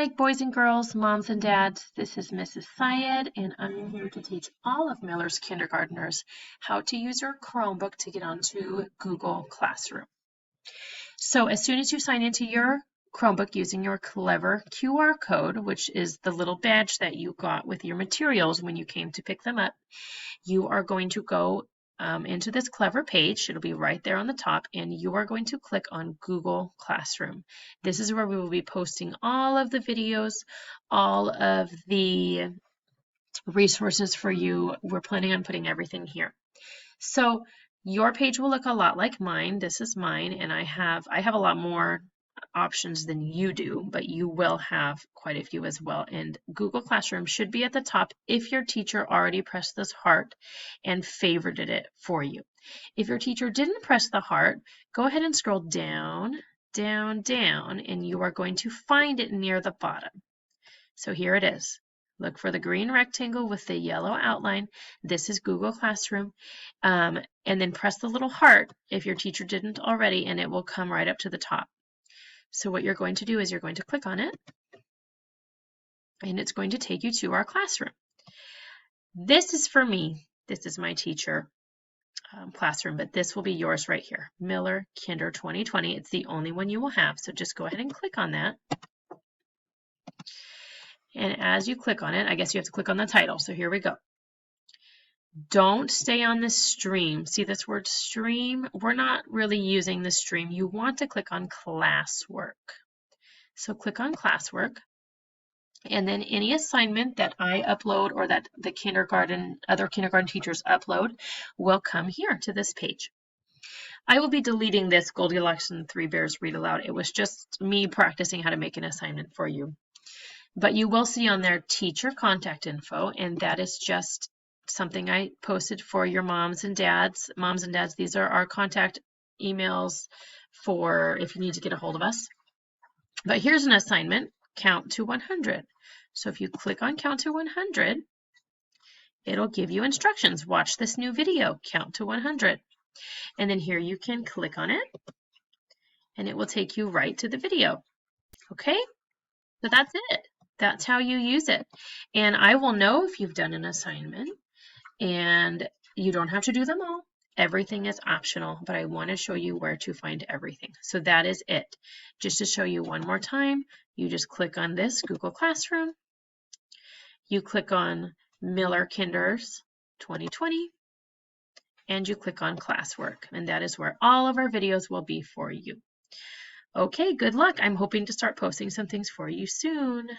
Hi, boys and girls, moms and dads. This is Mrs. Syed, and I'm here to teach all of Miller's kindergartners how to use your Chromebook to get onto Google Classroom. So as soon as you sign into your Chromebook using your Clever QR code, which is the little badge that you got with your materials when you came to pick them up, you are going to go into this Clever page. It'll be right there on the top, and you are going to click on Google Classroom. This is where we will be posting all of the videos, all of the resources for you. We're planning on putting everything here. So your page will look a lot like mine. This is mine, and I have a lot more options than you do, but you will have quite a few as well. And Google Classroom should be at the top if your teacher already pressed this heart and favorited it for you. If your teacher didn't press the heart, go ahead and scroll down, down, down, and you are going to find it near the bottom. So here it is. Look for the green rectangle with the yellow outline. This is Google Classroom. And then press the little heart if your teacher didn't already, and it will come right up to the top. So what you're going to do is you're going to click on it, and it's going to take you to our classroom. This is for me. This is my teacher classroom, but this will be yours right here. Miller Kinder 2020. It's the only one you will have, so just go ahead and click on that. And as you click on it, I guess you have to click on the title. So here we go. Don't stay on this stream. See this word stream? We're not really using the stream. You want to click on classwork. So click on classwork. And then any assignment that I upload or that the other kindergarten teachers upload will come here to this page. I will be deleting this Goldilocks and Three Bears Read Aloud. It was just me practicing how to make an assignment for you. But you will see on there teacher contact info, and that is just something I posted for your moms and dads. Moms and dads, these are our contact emails for if you need to get a hold of us. But here's an assignment, count to 100. So if you click on count to 100, it'll give you instructions. Watch this new video, count to 100. And then here you can click on it, and it will take you right to the video. Okay? So that's it. That's how you use it. And I will know if you've done an assignment, and you don't have to do them all. Everything is optional, but I want to show you where to find everything. So that is it. Just to show you one more time, you just click on this Google Classroom. You click on Miller Kinders 2020, and you click on Classwork, and that is where all of our videos will be for you. Okay, good luck. I'm hoping to start posting some things for you soon.